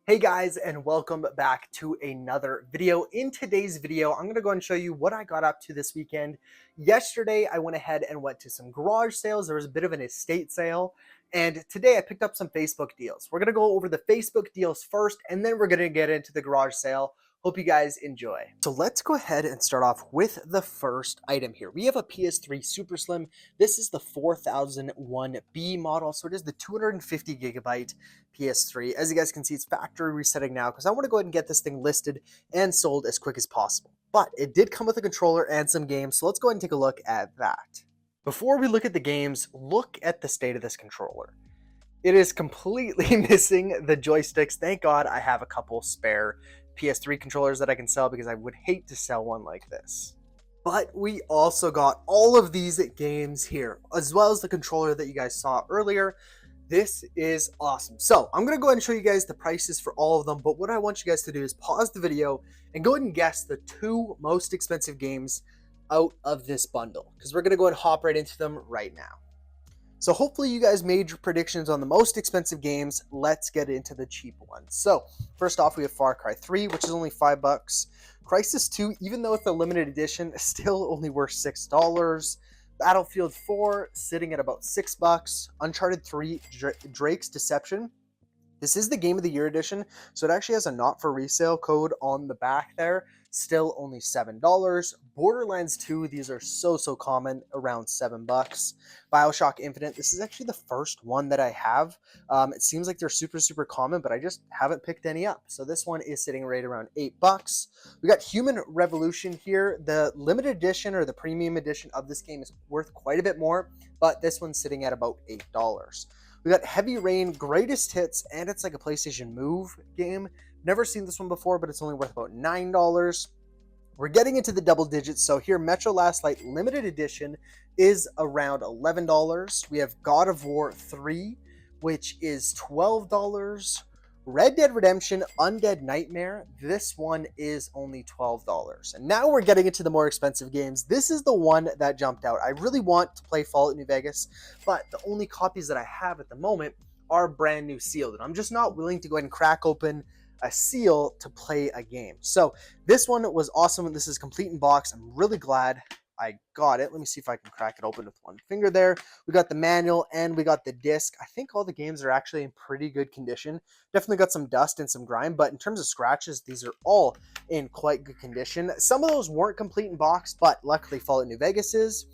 Hey guys, and welcome back to another video. In today's video, I'm going to go and show you what I got up to this weekend. Yesterday, I went ahead and went to some garage sales. There was a bit of an estate sale. And today I picked up some Facebook deals. We're going to go over the Facebook deals first, and then we're going to get into the garage sale. Hope you guys enjoy. So let's go ahead and start off with the first item here. We have a PS3 Super Slim. This is the 4001B model. So it is the 250 gigabyte PS3. As you guys can see, it's factory resetting now because I want to go ahead and get this thing listed and sold as quick as possible. But it did come with a controller and some games, so let's go ahead and take a look at that. Before we look at the games, look at the state of this controller. It is completely missing the joysticks. Thank God I have a couple spare PS3 controllers that I can sell because I would hate to sell one like this. But we also got all of these games here, as well as the controller that you guys saw earlier. This is awesome. So I'm going to go ahead and show you guys the prices for all of them. But what I want you guys to do is pause the video and go ahead and guess the two most expensive games out of this bundle, because we're going to go ahead and hop right into them right now. So hopefully you guys made your predictions on the most expensive games. Let's get into the cheap ones. So first off, we have Far Cry 3, which is only $5. Crisis 2, even though it's a limited edition, is still only worth $6. Battlefield 4 sitting at about $6. Uncharted 3 Drake's Deception. This is the Game of the Year edition, so it actually has a not for resale code on the back there. Still only $7. Borderlands 2, these are so common, around $7. BioShock Infinite, this is actually the first one that I have. It seems like they're super common, but I just haven't picked any up. So this one is sitting right around $8. We got Human Revolution here. The limited edition or the premium edition of this game is worth quite a bit more, but this one's sitting at about $8. We got Heavy Rain Greatest Hits, and it's like a PlayStation Move game. Never seen this one before, but it's only worth about $9. We're getting into the double digits, so here Metro Last Light Limited Edition is around $11. We have God of War 3, which is $12. Red Dead Redemption Undead Nightmare, this one is only $12. And now we're getting into the more expensive games. This is the one that jumped out. I really want to play Fallout New Vegas, but the only copies that I have at the moment are brand new sealed, and I'm just not willing to go ahead and crack open a seal to play a game. So this one was awesome. This is complete in box. I'm really glad I got it. Let me see if I can crack it open with one finger there. We got the manual and we got the disc. I think all the games are actually in pretty good condition. Definitely got some dust and some grime, but in terms of scratches, these are all in quite good condition. Some of those weren't complete in box, but luckily Fallout New Vegas is.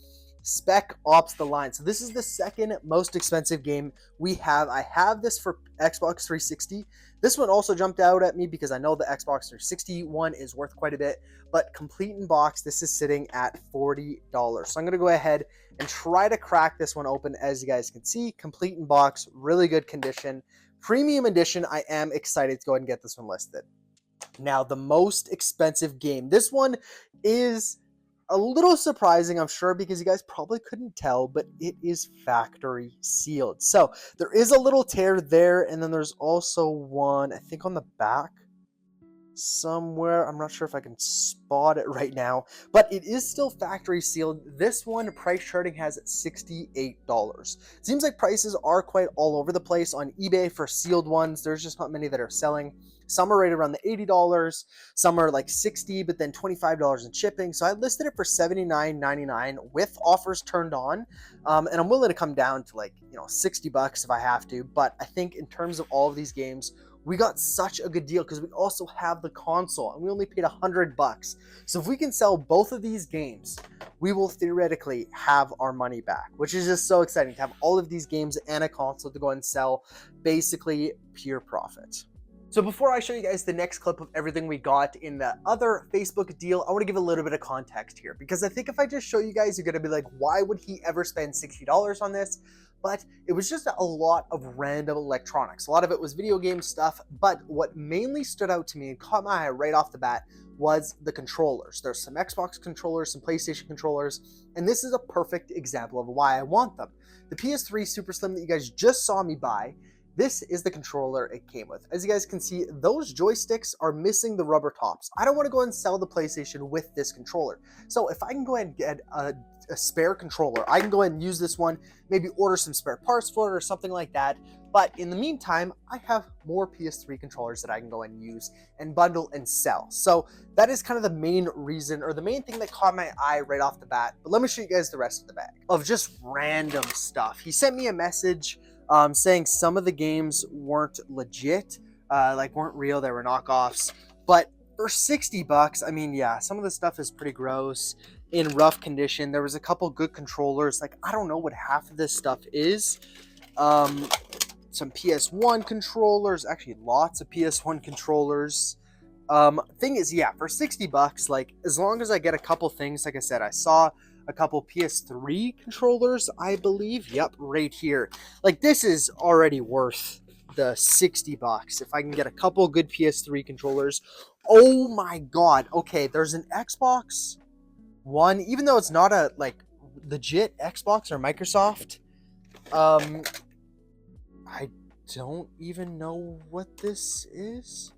Spec Ops The Line. So this is the second most expensive game we have. I have this for Xbox 360. This one also jumped out at me because I know the Xbox 360 one is worth quite a bit, but complete in box, this is sitting at $40. So I'm going to go ahead and try to crack this one open. As you guys can see, complete in box, really good condition. Premium edition, I am excited to go ahead and get this one listed. Now, the most expensive game. This one is a little surprising, I'm sure, because you guys probably couldn't tell, but it is factory sealed. So there is a little tear there, and then there's also one, I think, on the back somewhere. I'm not sure if I can spot it right now, but it is still factory sealed. This one, price charting has $68. Seems like prices are quite all over the place on eBay for sealed ones. There's just not many that are selling. Some are right around the $80, some are like $60, but then $25 in shipping. So I listed it for $79.99 with offers turned on, and I'm willing to come down to like $60 if I have to. But I think in terms of all of these games, we got such a good deal because we also have the console and we only paid $100. So if we can sell both of these games, we will theoretically have our money back, which is just so exciting to have all of these games and a console to go and sell, basically pure profit. So before I show you guys the next clip of everything we got in the other Facebook deal, I want to give a little bit of context here, because I think if I just show you guys, you're going to be like, why would he ever spend $60 on this? But it was just a lot of random electronics. A lot of it was video game stuff, but what mainly stood out to me and caught my eye right off the bat was the controllers. There's some Xbox controllers, some PlayStation controllers, and this is a perfect example of why I want them. The PS3 Super Slim that you guys just saw me buy This is the controller it came with. As you guys can see, those joysticks are missing the rubber tops. I don't want to go and sell the PlayStation with this controller. So if I can go ahead and get a spare controller, I can go ahead and use this one, maybe order some spare parts for it or something like that. But in the meantime, I have more PS3 controllers that I can go and use and bundle and sell. So that is kind of the main reason, or the main thing that caught my eye right off the bat. But let me show you guys the rest of the bag of just random stuff. He sent me a message saying some of the games weren't legit, like weren't real, they were knockoffs. But for 60 bucks, I mean, yeah, some of the stuff is pretty gross, in rough condition. There was a couple good controllers. Like, I don't know what half of this stuff is. Some PS1 controllers, actually lots of PS1 controllers. Thing is, yeah, for 60 bucks, like, as long as I get a couple things, like I said, I saw a couple PS3 controllers, I believe. Yep, right here. Like, this is already worth the 60 bucks. If I can get a couple good PS3 controllers. Oh my god. Okay, there's an Xbox One, even though it's not a, like, legit Xbox or Microsoft. I don't even know what this is.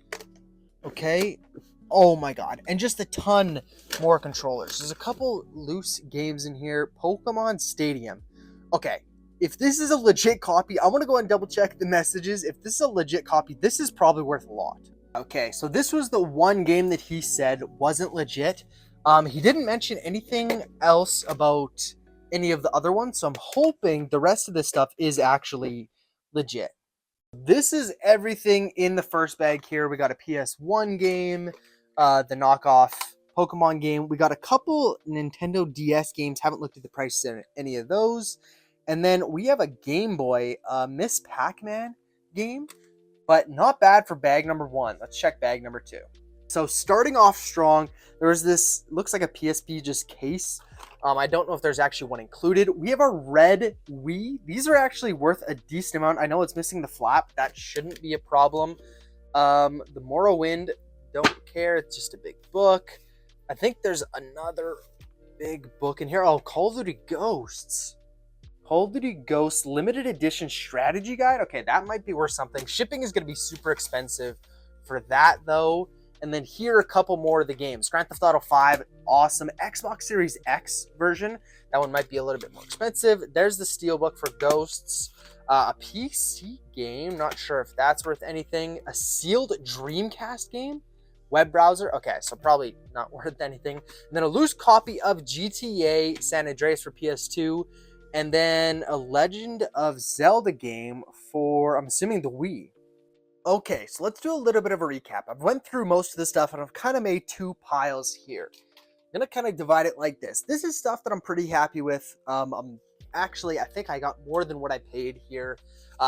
Okay. Oh my god. And just a ton more controllers. There's a couple loose games in here. Pokemon Stadium. Okay. If this is a legit copy, I want to go and double check the messages. If this is a legit copy, this is probably worth a lot. Okay, so this was the one game that he said wasn't legit. He didn't mention anything else about any of the other ones, so I'm hoping the rest of this stuff is actually legit. This is everything in the first bag here. We got a PS1 game, the knockoff Pokemon game. We got a couple Nintendo DS games. Haven't looked at the prices in any of those. And then we have a Game Boy Miss Pac-Man game, but not bad for bag number one. Let's check bag number two. So starting off strong, there was this, looks like a PSP just case. I don't know if there's actually one included. We have a red Wii. These are actually worth a decent amount. I know it's missing the flap. That shouldn't be a problem. The Morrowind, don't care. It's just a big book. I think there's another big book in here. Oh, Call of Duty Ghosts. Call of Duty Ghosts limited edition strategy guide. Okay, that might be worth something. Shipping is going to be super expensive for that, though. And then here are a couple more of the games. Grand Theft Auto 5, awesome. Xbox Series X version. That one might be a little bit more expensive. There's the Steelbook for Ghosts. A PC game, not sure if that's worth anything. A sealed Dreamcast game. Web browser, okay, so probably not worth anything. And then a loose copy of GTA San Andreas for PS2. And then a Legend of Zelda game for, I'm assuming, the Wii. Okay, so let's do a little bit of a recap. I've went through most of the stuff and I've kind of made two piles here. I'm gonna kind of divide it like this. This is stuff that I'm pretty happy with. Actually, I think I got more than what I paid here.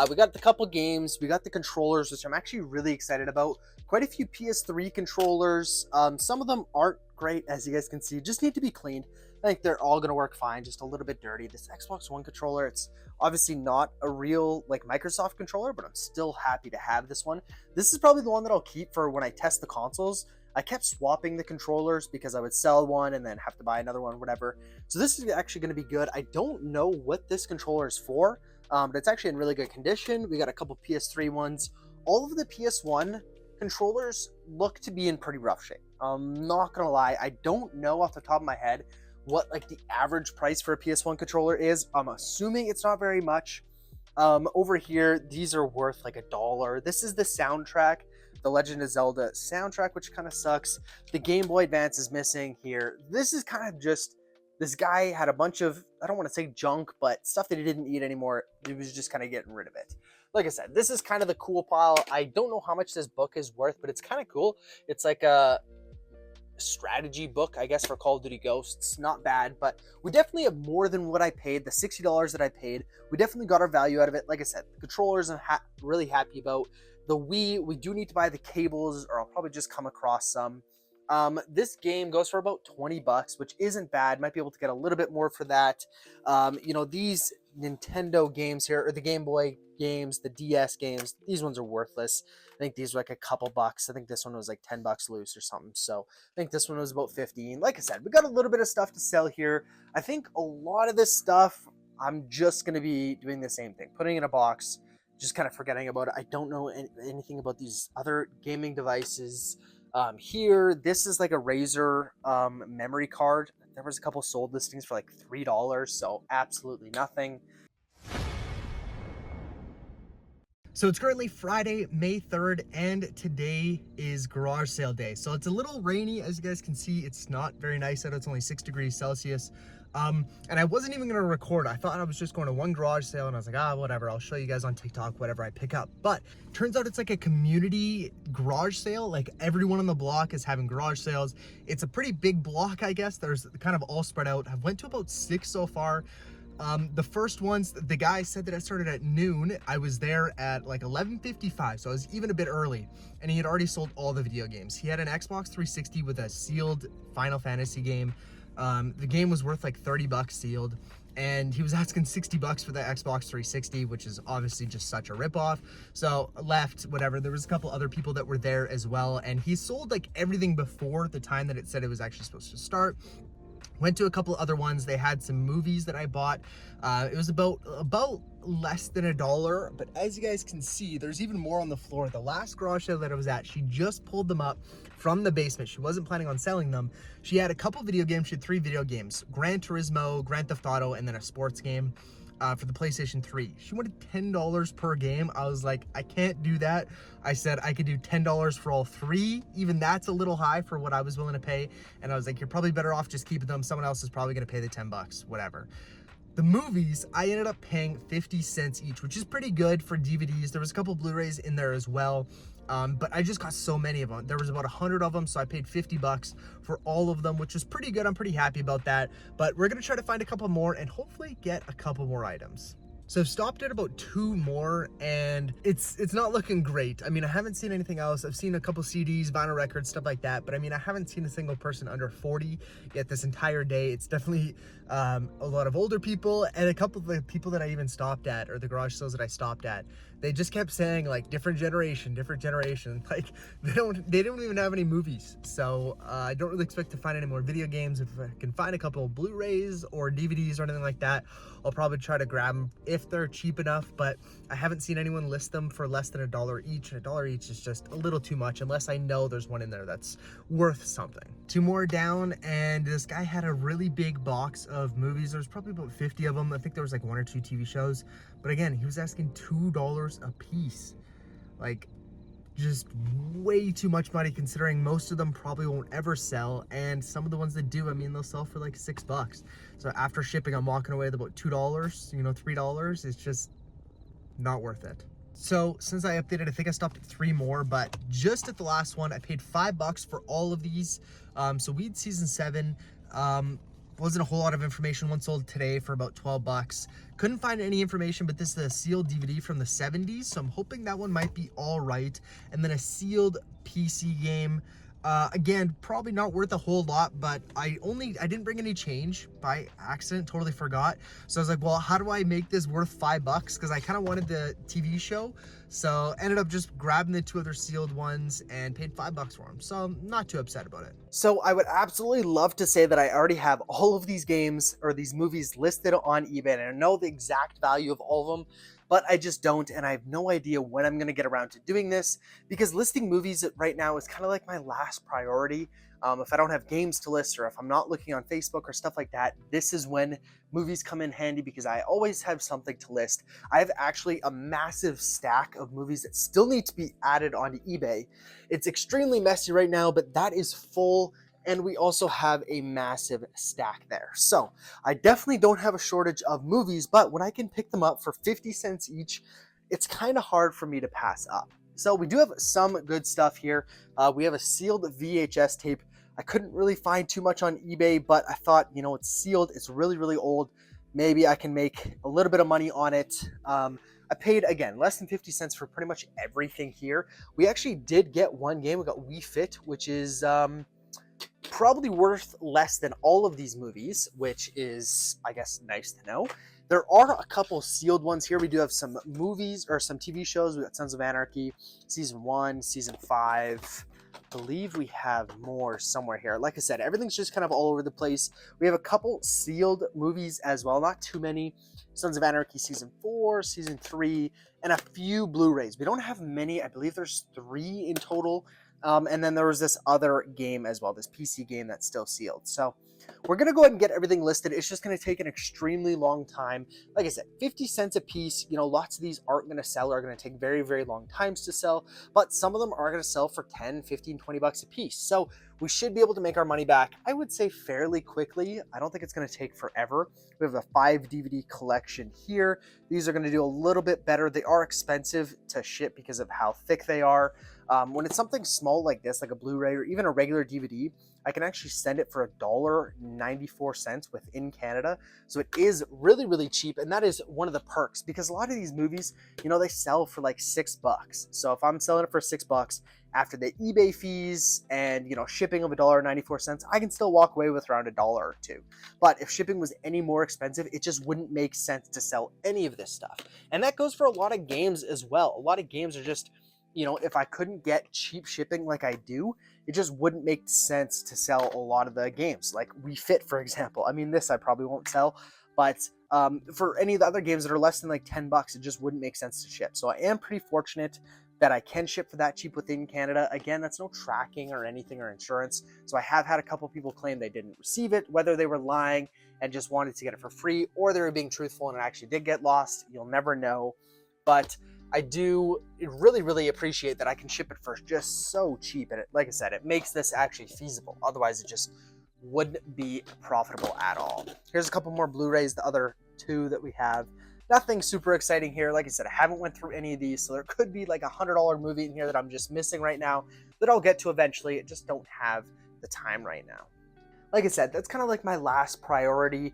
We got the couple games, we got the controllers, which I'm actually really excited about. Quite a few PS3 controllers. Some of them aren't great, as you guys can see, just need to be cleaned. I think they're all gonna work fine, just a little bit dirty. This Xbox One controller, it's obviously not a real like Microsoft controller, but I'm still happy to have this one. This is probably the one that I'll keep for when I test the consoles. I kept swapping the controllers because I would sell one and then have to buy another one, whatever. So this is actually going to be good. I don't know what this controller is for, but it's actually in really good condition. We got a couple PS3 ones. All of the PS1 controllers look to be in pretty rough shape. I'm not going to lie. I don't know off the top of my head what like the average price for a PS1 controller is. I'm assuming it's not very much. Over here, these are worth like $1. This is the soundtrack, the Legend of Zelda soundtrack, which kind of sucks. The Game Boy Advance is missing here. This is kind of just, this guy had a bunch of, I don't want to say junk, but stuff that he didn't need anymore. He was just kind of getting rid of it. Like I said, this is kind of the cool pile. I don't know how much this book is worth, but it's kind of cool. It's like a strategy book, I guess, for Call of Duty Ghosts. Not bad, but we definitely have more than what I paid. The $60 that I paid, we definitely got our value out of it. Like I said, the controllers I'm really happy about. The Wii, we do need to buy the cables, or I'll probably just come across some. This game goes for about 20 bucks, which isn't bad. Might be able to get a little bit more for that. You know, these Nintendo games here, or the Game Boy games, the DS games, these ones are worthless. I think these were like a couple bucks. I think this one was like 10 bucks loose or something. So I think this one was about 15. Like I said, we got a little bit of stuff to sell here. I think a lot of this stuff, I'm just going to be doing the same thing, putting in a box, just kind of forgetting about it. I don't know anything about these other gaming devices. Here, this is like a Razer memory card. There was a couple sold listings for like $3, so absolutely nothing. So it's currently Friday, May 3rd, and today is garage sale day. So it's a little rainy, as you guys can see. It's not very nice out. It's only 6 degrees Celsius. And I wasn't even gonna record. I thought I was just going to one garage sale, and I was like, whatever, I'll show you guys on TikTok, whatever I pick up. But turns out it's like a community garage sale. Like everyone on the block is having garage sales. It's a pretty big block, I guess. There's kind of all spread out. I've went to about 6 so far. The first ones, the guy said that I started at noon. I was there at like 11:55, so I was even a bit early, and he had already sold all the video games. He had an Xbox 360 with a sealed Final Fantasy game. The game was worth like 30 bucks sealed, and he was asking 60 bucks for the Xbox 360, which is obviously just such a ripoff. So left, whatever. There was a couple other people that were there as well, and he sold like everything before the time that it said it was actually supposed to start. Went to a couple other ones. They had some movies that I bought. It was about less than $1, but as you guys can see, there's even more on the floor. The last garage sale that I was at, she just pulled them up from the basement. She wasn't planning on selling them. She had a couple video games. She had 3 video games: Gran Turismo, Grand Theft Auto, and then a sports game. For the PlayStation 3. She wanted $10 per game. I was like, I can't do that. I said I could do $10 for all 3. Even that's a little high for what I was willing to pay. And I was like, you're probably better off just keeping them. Someone else is probably gonna pay the 10 bucks, whatever. The movies, I ended up paying 50 cents each, which is pretty good for DVDs. There was a couple Blu-rays in there as well. But I just got so many of them. There was about 100 of them, so I paid 50 bucks for all of them, which is pretty good. I'm pretty happy about that. But we're gonna try to find a couple more and hopefully get a couple more items. So I've stopped at about 2 more, and it's not looking great. I mean, I haven't seen anything else. I've seen a couple CDs, vinyl records, stuff like that, but I mean, I haven't seen a single person under 40 yet this entire day. It's definitely a lot of older people, and a couple of the people that I even stopped at, or the garage sales that I stopped at, they just kept saying like different generation. Like they don't even have any movies. So I don't really expect to find any more video games. If I can find a couple of Blu-rays or DVDs or anything like that, I'll probably try to grab them if they're cheap enough, but I haven't seen anyone list them for less than $1 each. $1 each is just a little too much unless I know there's one in there that's worth something. 2 more down, and this guy had a really big box of movies. There's probably about 50 of them. I think there was like 1 or 2 TV shows, but again, he was asking $2 a piece. Like, just way too much money considering most of them probably won't ever sell, and some of the ones that do, I mean, they'll sell for like 6 bucks. So after shipping, I'm walking away with about $2, you know, $3. It's just not worth it. So since I updated, I think I stopped at 3 more, but just at the last one, I paid 5 bucks for all of these. So Weed Season 7, wasn't a whole lot of information. One sold today for about 12 bucks. Couldn't find any information, but this is a sealed DVD from the 70s, so I'm hoping that one might be all right. And then a sealed PC game. Again, probably not worth a whole lot, but I didn't bring any change by accident, totally forgot. So I was like, well, how do I make this worth 5 bucks? Because I kind of wanted the TV show. So ended up just grabbing the 2 other sealed ones and paid 5 bucks for them. So I'm not too upset about it. So I would absolutely love to say that I already have all of these games or these movies listed on eBay, and I know the exact value of all of them, but I just don't, and I have no idea when I'm going to get around to doing this, because listing movies right now is kind of like my last priority. If I don't have games to list, or if I'm not looking on Facebook or stuff like that, this is when movies come in handy, because I always have something to list. I have actually a massive stack of movies that still need to be added onto eBay. It's extremely messy right now, but that is full. And we also have a massive stack there. So I definitely don't have a shortage of movies, but when I can pick them up for 50 cents each, it's kind of hard for me to pass up. So we do have some good stuff here. We have a sealed VHS tape. I couldn't really find too much on eBay, but I thought, you know, it's sealed. It's really, really old. Maybe I can make a little bit of money on it. I paid, again, less than 50 cents for pretty much everything here. We actually did get one game. We got Wii Fit, which is probably worth less than all of these movies, which is, I guess, nice to know. There are a couple sealed ones here. We do have some movies or some TV shows. We got Sons of Anarchy, Season 1, Season 5. believe we have more somewhere here. Like I said, everything's just kind of all over the place. We have a couple sealed movies as well, not too many. Sons of Anarchy Season 4, Season 3, and a few Blu-rays. We don't have many. I believe there's 3 in total. And then there was this other game as well, this PC game that's still sealed. So we're going to go ahead and get everything listed. It's just going to take an extremely long time. Like I said, 50 cents a piece. You know, lots of these aren't going to sell, are going to take very, very long times to sell, but some of them are going to sell for 10, 15, 20 bucks a piece. So we should be able to make our money back, I would say, fairly quickly. I don't think it's going to take forever. We have the 5 DVD collection here. These are going to do a little bit better. They are expensive to ship because of how thick they are. When it's something small like this, like a Blu-ray or even a regular DVD, I can actually send it for $1.94 within Canada. So it is really, really cheap. And that is one of the perks, because a lot of these movies, you know, they sell for like $6. So if I'm selling it for $6 after the eBay fees and, you know, shipping of $1.94, I can still walk away with around $1 or $2. But if shipping was any more expensive, it just wouldn't make sense to sell any of this stuff. And that goes for a lot of games as well. A lot of games are just, you know, if I couldn't get cheap shipping like I do, it just wouldn't make sense to sell a lot of the games. Like Wii Fit, for example. I mean, this I probably won't sell, but for any of the other games that are less than like $10, it just wouldn't make sense to ship. So I am pretty fortunate that I can ship for that cheap within Canada. Again, that's no tracking or anything or insurance. So I have had a couple people claim they didn't receive it, whether they were lying and just wanted to get it for free, or they were being truthful and it actually did get lost. You'll never know. But I do really, really appreciate that I can ship it for just so cheap. And like I said, it makes this actually feasible. Otherwise, it just wouldn't be profitable at all. Here's a couple more Blu-rays, the other 2 that we have. Nothing super exciting here. Like I said, I haven't went through any of these, so there could be like a $100 movie in here that I'm just missing right now that I'll get to eventually. I just don't have the time right now. Like I said, that's kind of like my last priority.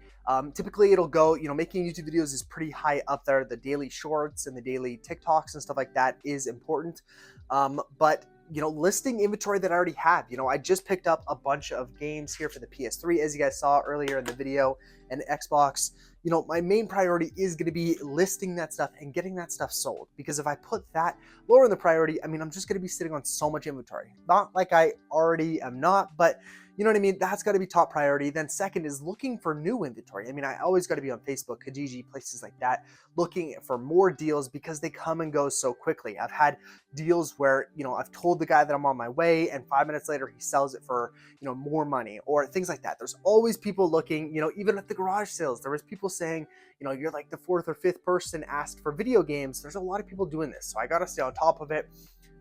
Typically it'll go, you know, making YouTube videos is pretty high up there. The daily shorts and the daily TikToks and stuff like that is important. But you know, listing inventory that I already have. You know, I just picked up a bunch of games here for the PS3, as you guys saw earlier in the video, and Xbox. You know, my main priority is going to be listing that stuff and getting that stuff sold. Because if I put that lower in the priority, I mean, I'm just going to be sitting on so much inventory. Not like I already am not, but you know what I mean? That's got to be top priority. Then second is looking for new inventory. I mean, I always got to be on Facebook, Kijiji, places like that, looking for more deals because they come and go so quickly. I've had deals where, you know, I've told the guy that I'm on my way and 5 minutes later he sells it for, you know, more money or things like that. There's always people looking, you know, even at the garage sales, there was people saying, you know, you're like the 4th or 5th person asked for video games. There's a lot of people doing this. So I got to stay on top of it.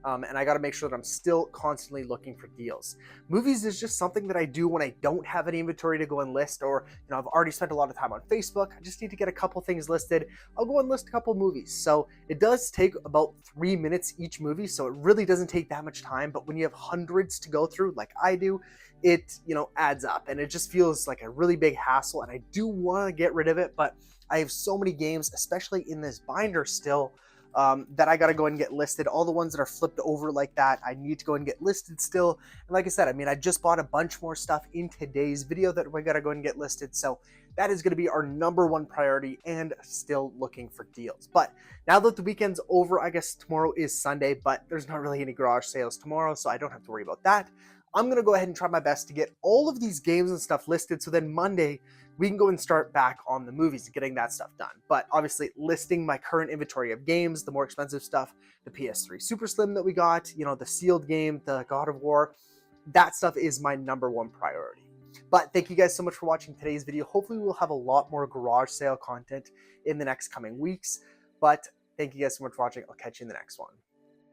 And I got to make sure that I'm still constantly looking for deals. Movies is just something that I do when I don't have any inventory to go and list, or, you know, I've already spent a lot of time on Facebook. I just need to get a couple things listed. I'll go and list a couple movies. So it does take about 3 minutes each movie. So it really doesn't take that much time. But when you have hundreds to go through, like I do, it, you know, adds up and it just feels like a really big hassle. And I do want to get rid of it, but I have so many games, especially in this binder still, that I got to go and get listed. All the ones that are flipped over like that, I need to go and get listed still. And like I said, I mean, I just bought a bunch more stuff in today's video that we got to go and get listed. So that is going to be our #1 priority, and still looking for deals. But now that the weekend's over, I guess tomorrow is Sunday, but there's not really any garage sales tomorrow, so I don't have to worry about that. I'm going to go ahead and try my best to get all of these games and stuff listed, so then Monday we can go and start back on the movies and getting that stuff done. But obviously listing my current inventory of games, the more expensive stuff, the PS3 Super Slim that we got, you know, the sealed game, the God of War, that stuff is my #1 priority. But thank you guys so much for watching today's video. Hopefully we'll have a lot more garage sale content in the next coming weeks. But thank you guys so much for watching. I'll catch you in the next one.